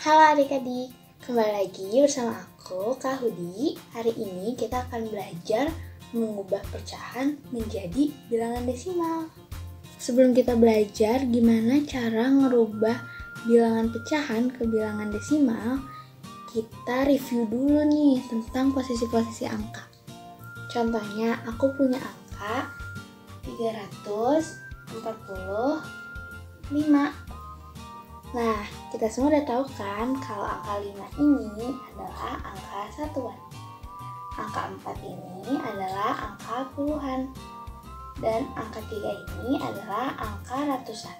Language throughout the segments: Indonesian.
Halo adik-adik, kembali lagi bersama aku, Kak Hudi. Hari ini kita akan belajar mengubah pecahan menjadi bilangan desimal. Sebelum kita belajar gimana cara ngerubah bilangan pecahan ke bilangan desimal, kita review dulu nih tentang posisi-posisi angka. Contohnya, aku punya angka 345. Nah, kita semua udah tahu kan kalau angka 5 ini adalah angka satuan. Angka 4 ini adalah angka puluhan. Dan angka 3 ini adalah angka ratusan.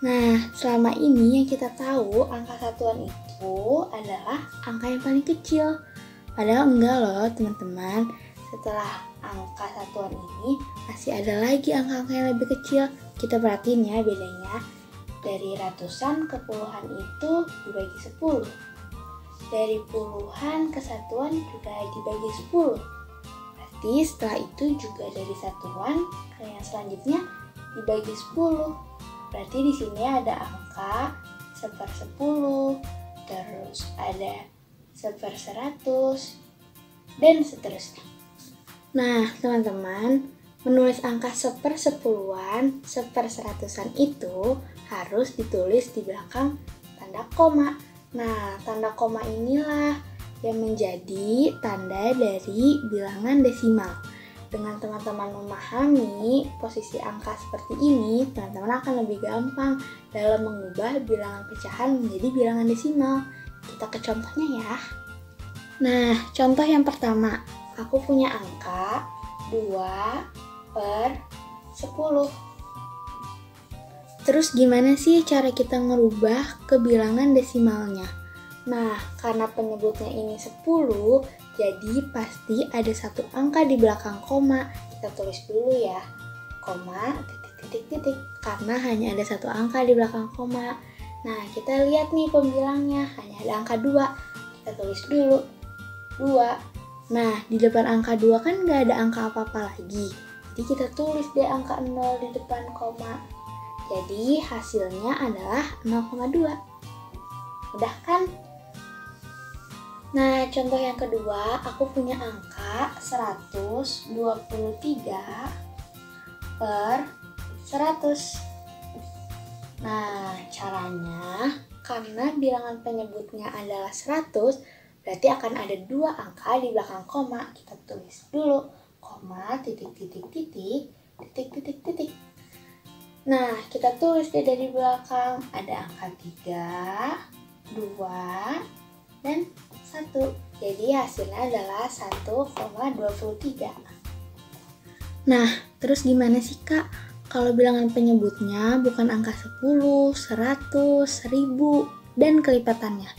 Nah, selama ini yang kita tahu angka satuan itu adalah angka yang paling kecil. Padahal enggak loh teman-teman. Setelah angka satuan ini masih ada lagi angka-angka yang lebih kecil. Kita perhatiin ya bedanya. Dari ratusan ke puluhan itu dibagi 10. Dari puluhan ke satuan juga dibagi 10. Berarti setelah itu juga dari satuan ke yang selanjutnya dibagi 10. Berarti di sini ada angka 1/10, terus ada 1/100, dan seterusnya. Nah, teman-teman, menulis angka 1/10-an, 1/100-an itu harus ditulis di belakang tanda koma. Nah, tanda koma inilah yang menjadi tanda dari bilangan desimal. Dengan teman-teman memahami posisi angka seperti ini, teman-teman akan lebih gampang dalam mengubah bilangan pecahan menjadi bilangan desimal. Kita ke contohnya ya. Nah, contoh yang pertama, aku punya angka 2/10. Terus gimana sih cara kita ngerubah ke bilangan desimalnya? Nah, karena penyebutnya ini 10, jadi pasti ada satu angka di belakang koma. Kita tulis dulu ya, koma, titik. Karena hanya ada satu angka di belakang koma. Nah, kita lihat nih pembilangnya, hanya ada angka 2. Kita tulis dulu, 2. Nah, di depan angka 2 kan nggak ada angka apa-apa lagi. Jadi kita tulis deh angka 0 di depan koma. Jadi hasilnya adalah 0,2. Udah kan? Nah, contoh yang kedua, aku punya angka 123/100. Nah, caranya, karena bilangan penyebutnya adalah 100, berarti akan ada 2 angka di belakang koma. Kita tulis dulu, koma, titik. Nah, kita tulis deh dari belakang. Ada angka 3, 2, dan 1. Jadi hasilnya adalah 1,23. Nah, terus gimana sih Kak? Kalau bilangan penyebutnya bukan angka 10, 100, 1000, dan kelipatannya.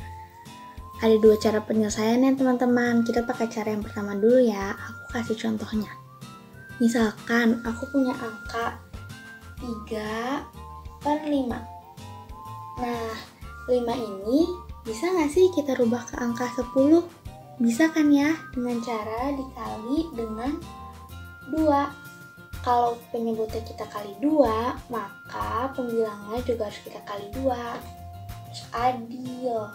Ada 2 cara penyelesaiannya teman-teman. Kita pakai cara yang pertama dulu ya. Aku kasih contohnya. Misalkan aku punya angka 3/5. Nah, 5 ini bisa nggak sih kita rubah ke angka 10? Bisa kan ya? Dengan cara dikali dengan 2. Kalau penyebutnya kita kali 2, maka pembilangnya juga harus kita kali 2. Terus adil.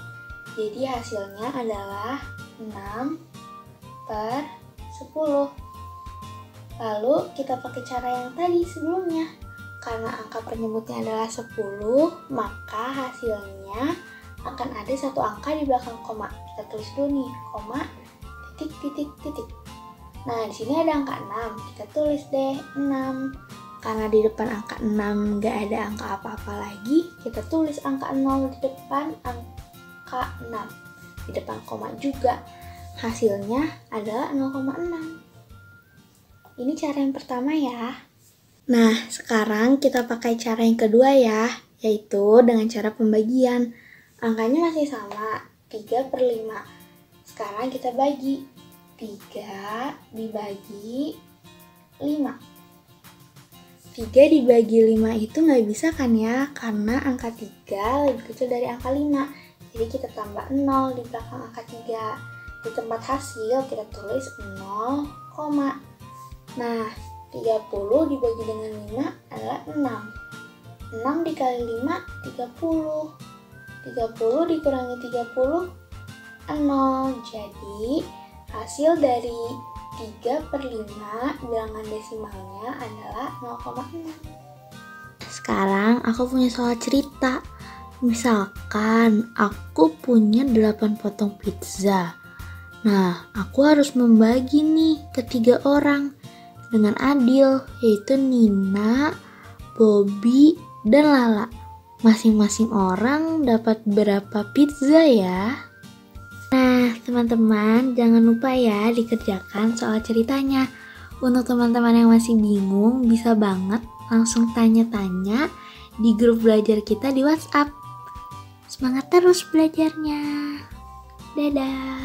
Jadi hasilnya adalah 6/10. Lalu kita pakai cara yang tadi sebelumnya. Karena angka penyebutnya adalah 10, maka hasilnya akan ada satu angka di belakang koma. Kita tulis dulu nih, koma, titik. Nah, di sini ada angka 6. Kita tulis deh 6. Karena di depan angka 6 nggak ada angka apa-apa lagi, kita tulis angka 0 di depan angka 6. Di depan koma juga. Hasilnya adalah 0,6. Ini cara yang pertama ya. Nah, sekarang kita pakai cara yang kedua ya, yaitu dengan cara pembagian. Angkanya masih sama, 3/5. Sekarang kita bagi. 3 dibagi 5. 3 dibagi 5 itu nggak bisa kan ya, karena angka 3 lebih kecil dari angka 5. Jadi kita tambah 0 di belakang angka 3. Di tempat hasil kita tulis 0, nah, 30 dibagi dengan 5 adalah 6. 6 dikali 5, 30. 30 dikurangi 30, 0. Jadi hasil dari 3/5 bilangan desimalnya adalah 0,6. Sekarang aku punya soal cerita. Misalkan aku punya 8 potong pizza. Nah, aku harus membagi nih ke 3 orang dengan adil, yaitu Nina, Bobby, dan Lala. Masing-masing orang dapat berapa pizza ya? Nah, teman-teman jangan lupa ya dikerjakan soal ceritanya. Untuk teman-teman yang masih bingung, bisa banget langsung tanya-tanya di grup belajar kita di WhatsApp. Semangat terus belajarnya. Dadah.